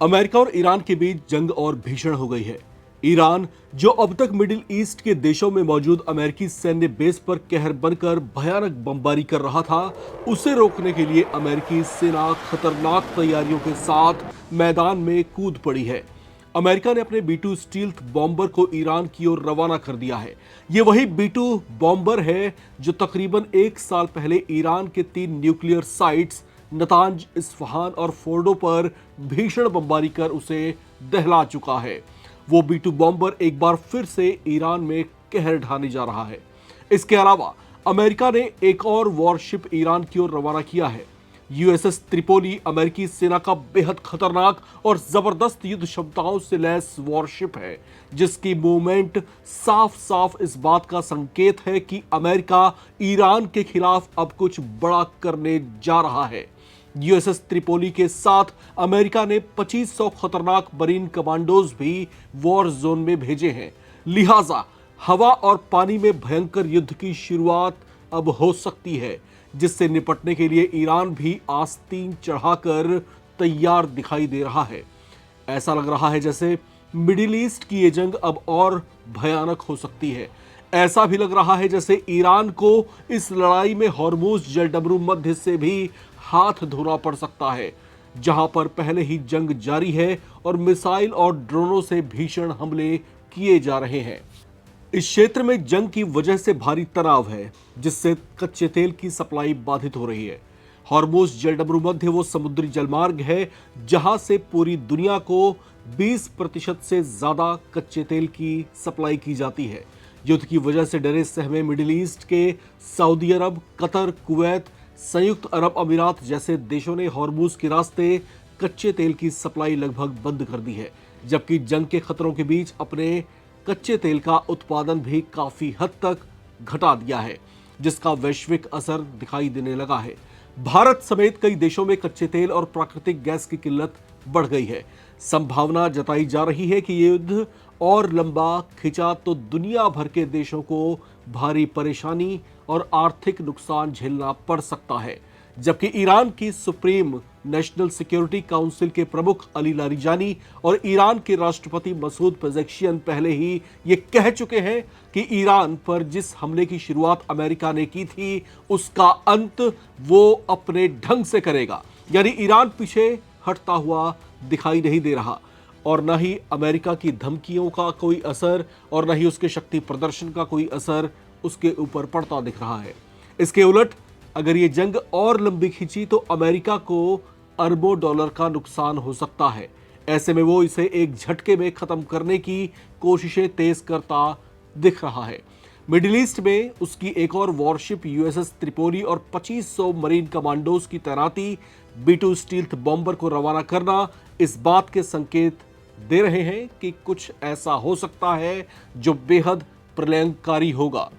America और Iran के बीच जंग और भीषण हो गई है। ईरान, जो अब तक मिडिल ईस्ट के देशों में मौजूद अमेरिकी सैन्य बेस पर कहर बनकर भयानक बमबारी कर रहा था, उसे रोकने के लिए अमेरिकी सेना खतरनाक तैयारियों के साथ मैदान में कूद पड़ी है। अमेरिका ने अपने B-2 स्टील्थ बॉम्बर को ईरान की ओर रवाना कर दिया है। ये वही B-2 बॉम्बर है जो तकरीबन 1 साल पहले ईरान के 3 न्यूक्लियर साइट्स नतांज, इस्फहान और फोर्डो पर भीषण बमबारी कर उसे दहला चुका है। वो B-2 बॉम्बर एक बार फिर से ईरान में कहर ढाने जा रहा है। इसके अलावा अमेरिका ने एक और वॉरशिप ईरान की ओर रवाना किया है। USS त्रिपोली अमेरिकी सेना का बेहद खतरनाक और जबरदस्त युद्ध क्षमताओं से लैस वॉरशिप है, जिसकी मूवमेंट साफ साफ इस बात का संकेत है कि अमेरिका ईरान के खिलाफ अब कुछ बड़ा करने जा रहा है। USS त्रिपोली के साथ अमेरिका ने 2500 खतरनाक मरीन कमांडोज भी वॉर जोन में भेजे हैं। लिहाजा हवा और पानी में भयंकर युद्ध की शुरुआत अब हो सकती है, जिससे निपटने के लिए ईरान भी आस्तीन चढ़ाकर तैयार दिखाई दे रहा है। ऐसा लग रहा है जैसे मिडिल ईस्ट की ये जंग अब और भयानक हो सकती है। ऐसा भी लग रहा है जैसे ईरान को इस लड़ाई में हॉर्मुज जलडमरू मध्य से भी हाथ धोना पड़ सकता है, जहां पर पहले ही जंग जारी है और मिसाइल और ड्रोनों से भीषण हमले किए जा रहे हैं। इस क्षेत्र में जंग की वजह से भारी तनाव है, जिससे कच्चे तेल की सप्लाई बाधित हो रही है। हॉर्मुज जलडमरू मध्य वो समुद्री जलमार्ग है जहां से पूरी दुनिया को 20% से ज्यादा कच्चे तेल की सप्लाई की जाती है। युद्ध की वजह से डरे सहमे मिडिल ईस्ट के सऊदी अरब, कतर, कुवैत, संयुक्त अरब अमीरात जैसे देशों ने हॉर्मुज के रास्ते कच्चे तेल की सप्लाई लगभग बंद कर दी है, जबकि जंग के खतरों के बीच अपने कच्चे तेल का उत्पादन भी काफी हद तक घटा दिया है, जिसका वैश्विक असर दिखाई देने लगा है। भारत समेत कई देशों में कच्चे तेल और प्राकृतिक गैस की किल्लत बढ़ गई है। संभावना जताई जा रही है कि ये युद्ध और लंबा खिंचा तो दुनिया भर के देशों को भारी परेशानी और आर्थिक नुकसान झेलना पड़ सकता है। जबकि ईरान की सुप्रीम नेशनल सिक्योरिटी काउंसिल के प्रमुख अली लारिजानी और ईरान के राष्ट्रपति मसूद पेज़ेश्कियान पहले ही ये कह चुके हैं कि ईरान पर जिस हमले की शुरुआत अमेरिका ने की थी, उसका अंत वो अपने ढंग से करेगा। यानी ईरान पीछे हटता हुआ दिखाई नहीं दे रहा, और न ही अमेरिका की धमकियों का कोई असर और न ही उसके शक्ति प्रदर्शन का कोई असर उसके ऊपर पड़ता दिख रहा है। इसके उलट अगर ये जंग और लंबी खिंची तो अमेरिका को अरबों डॉलर का नुकसान हो सकता है। ऐसे में वो इसे एक झटके में खत्म करने की कोशिशें तेज करता दिख रहा है। मिडिल ईस्ट में उसकी एक और वॉरशिप USS त्रिपोली और 2500 मरीन कमांडोज की तैनाती, B-2 स्टील्थ बॉम्बर को रवाना करना इस बात के संकेत दे रहे हैं कि कुछ ऐसा हो सकता है जो बेहद प्रलयंकारी होगा।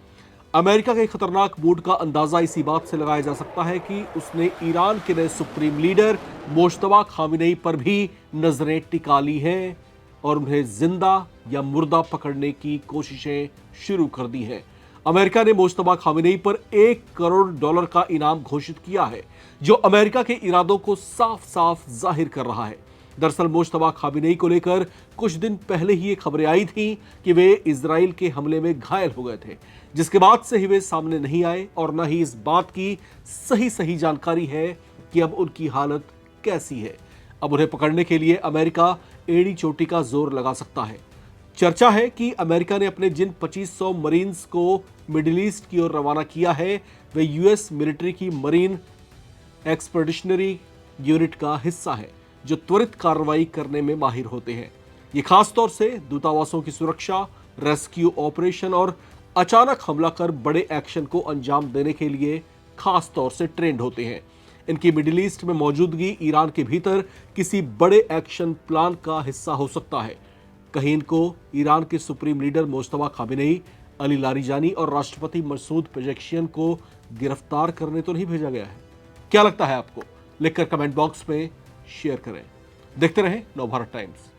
अमेरिका के खतरनाक मूड का अंदाजा इसी बात से लगाया जा सकता है कि उसने ईरान के नए सुप्रीम लीडर मोज्तबा खामेनेई पर भी नजरें टिका ली हैं और उन्हें जिंदा या मुर्दा पकड़ने की कोशिशें शुरू कर दी हैं। अमेरिका ने मोज्तबा खामेनेई पर $1 करोड़ का इनाम घोषित किया है, जो अमेरिका के इरादों को साफ साफ जाहिर कर रहा है। दरअसल मोज्तबा खामेनेई को लेकर कुछ दिन पहले ही ये खबरें आई थी कि वे इजराइल के हमले में घायल हो गए थे, जिसके बाद से ही वे सामने नहीं आए और न ही इस बात की सही जानकारी है कि अब उनकी हालत कैसी है। अब उन्हें पकड़ने के लिए अमेरिका एड़ी चोटी का जोर लगा सकता है। चर्चा है कि अमेरिका ने अपने जिन 2500 मरीन्स को मिडिल ईस्ट की ओर रवाना किया है, वे US मिलिट्री की मरीन एक्सपेडिशनरी यूनिट का हिस्सा है, जो त्वरित कार्रवाई करने में माहिर होते हैं। ये खास तौर से दूतावासों की सुरक्षा, रेस्क्यू ऑपरेशन और अचानक हमला कर बड़े एक्शन को अंजाम देने के लिए खास तौर से ट्रेंड होते हैं। इनकी मिडिल ईस्ट में मौजूदगी ईरान के भीतर किसी बड़े एक्शन प्लान का हिस्सा हो सकता है। कहीं इनको ईरान के supreme leader Mojtaba Khamenei, Ali Larijani और राष्ट्रपति मसूद पेज़ेश्कियान को गिरफ्तार करने तो नहीं भेजा गया है? क्या लगता है आपको? लिखकर कमेंट बॉक्स में शेयर करें। देखते रहें नवभारत टाइम्स।